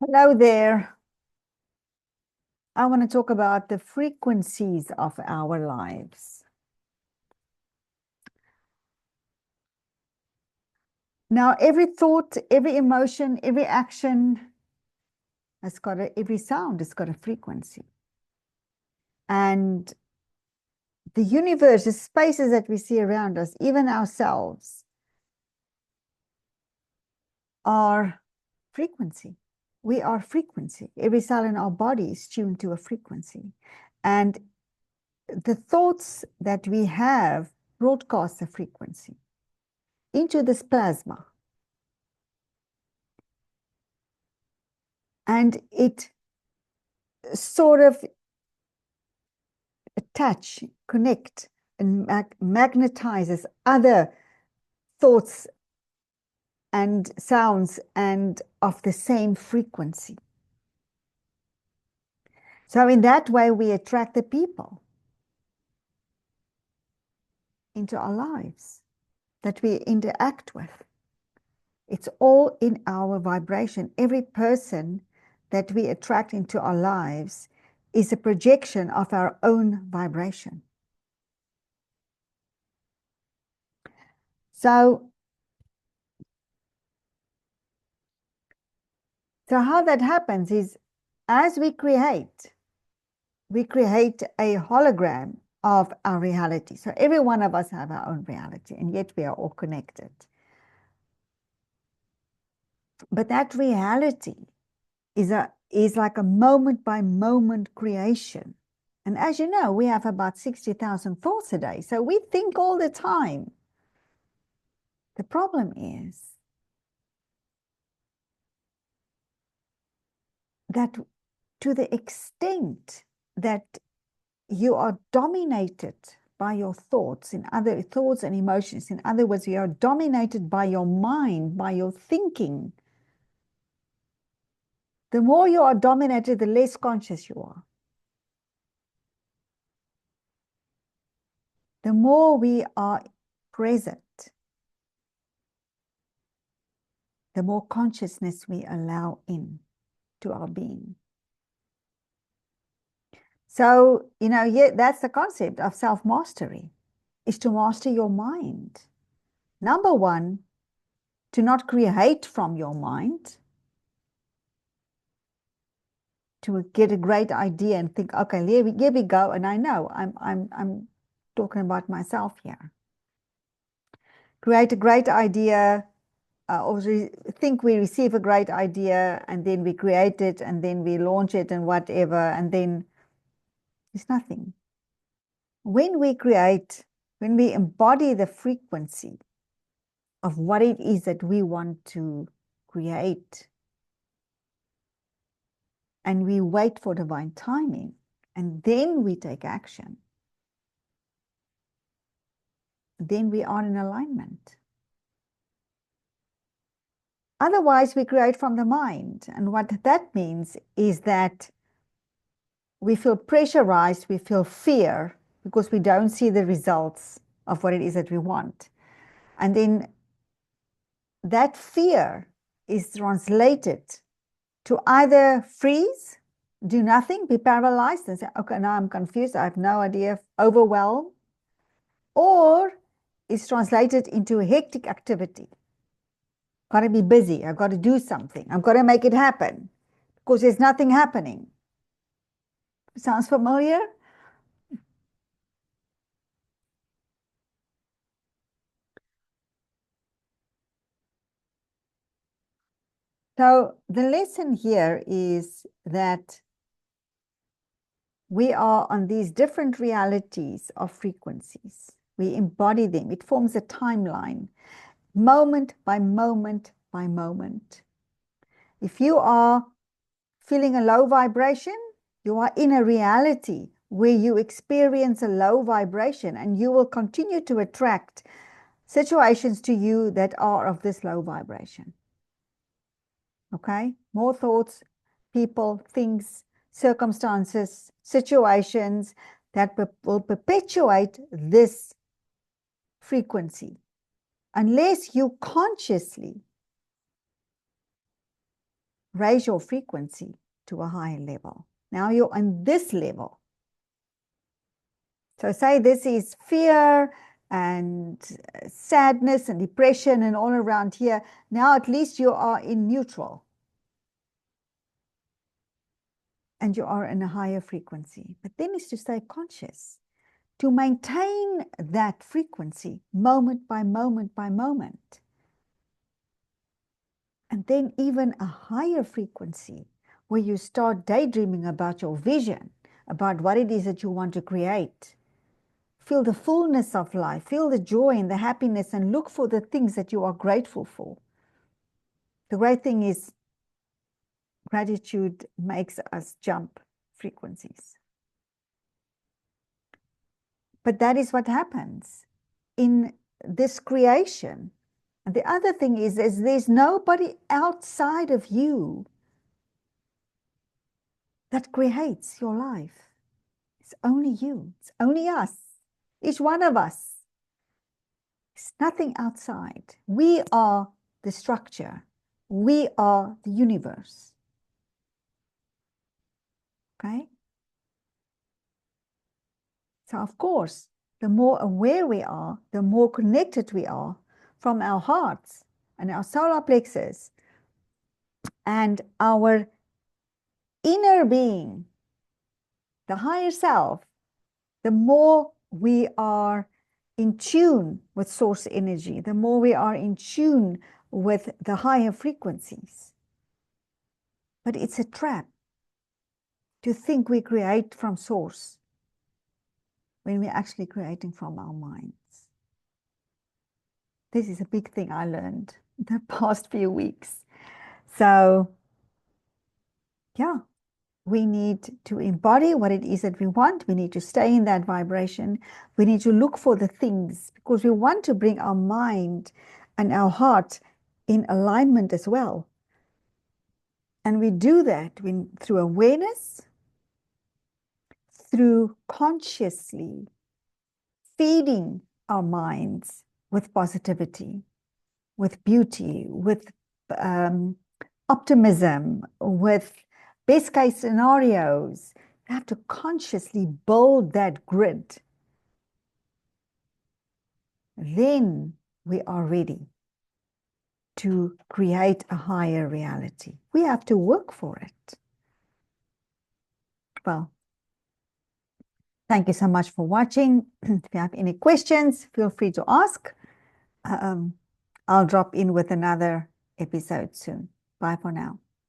Hello there. I want to talk about the frequencies of our lives. Now, every thought, every emotion, every action has got every sound has got a frequency. And the universe, the spaces that we see around us, even ourselves, are frequency. We are frequency. Every cell in our body is tuned to a frequency. And the thoughts that we have broadcast a frequency into this plasma. And it sort of attach, connect, and magnetizes other thoughts and sounds and of the same frequency. So in that way, we attract the people into our lives that we interact with. It's all in our vibration. Every person that we attract into our lives is a projection of our own vibration. So how that happens is, as we create a hologram of our reality. So every one of us have our own reality, and yet we are all connected. But that reality is like a moment by moment creation. And as you know, we have about 60,000 thoughts a day. So we think all the time. The problem is that to the extent that you are dominated by your thoughts, in other thoughts and emotions. In other words, you are dominated by your mind, by your thinking. The more you are dominated, the less conscious you are. The more we are present, the more consciousness we allow in to our being. So, yeah, that's the concept of self-mastery, is to master your mind. Number one, to not create from your mind, to get a great idea and think, okay, here we go. And I know I'm talking about myself here. Create a great idea, or think we receive a great idea, and then we create it, and then we launch it and whatever, and then it's nothing. When we embody the frequency of what it is that we want to create, and we wait for divine timing, and then we take action, then we are in alignment. Otherwise, we create from the mind. And what that means is that we feel pressurized, we feel fear, because we don't see the results of what it is that we want. And then that fear is translated to either freeze, do nothing, be paralyzed, and say, okay, now I'm confused, I have no idea, overwhelmed, or it's translated into a hectic activity. Got to be busy, I've got to do something, I've got to make it happen, because there's nothing happening. Sounds familiar? So the lesson here is that we are on these different realities of frequencies. We embody them. It forms a timeline, moment by moment by moment. If you are feeling a low vibration, you are in a reality where you experience a low vibration, and you will continue to attract situations to you that are of this low vibration. Okay? More thoughts, people, things, circumstances, situations that will perpetuate this frequency, unless you consciously raise your frequency to a higher level. Now you're on this level. So say this is fear and sadness and depression and all around here. Now at least you are in neutral. And you are in a higher frequency. But then is to stay conscious, to maintain that frequency moment by moment by moment. And then even a higher frequency where you start daydreaming about your vision, about what it is that you want to create. Feel the fullness of life, feel the joy and the happiness, and look for the things that you are grateful for. The great thing is gratitude makes us jump frequencies. But that is what happens in this creation. And the other thing is there's nobody outside of you that creates your life. It's only you. It's only us. Each one of us. It's nothing outside. We are the structure. We are the universe. Okay? So, of course, the more aware we are, the more connected we are from our hearts and our solar plexus and our inner being, the higher self, the more we are in tune with source energy, the more we are in tune with the higher frequencies. But it's a trap to think we create from source when we're actually creating from our minds. This is a big thing I learned the past few weeks. So, yeah, we need to embody what it is that we want. We need to stay in that vibration. We need to look for the things because we want to bring our mind and our heart in alignment as well. And we do that through awareness, through consciously feeding our minds with positivity, with beauty, with optimism, with best case scenarios. You have to consciously build that grid. Then we are ready to create a higher reality. We have to work for it. Well, thank you so much for watching. If you have any questions, feel free to ask. I'll drop in with another episode soon. Bye for now.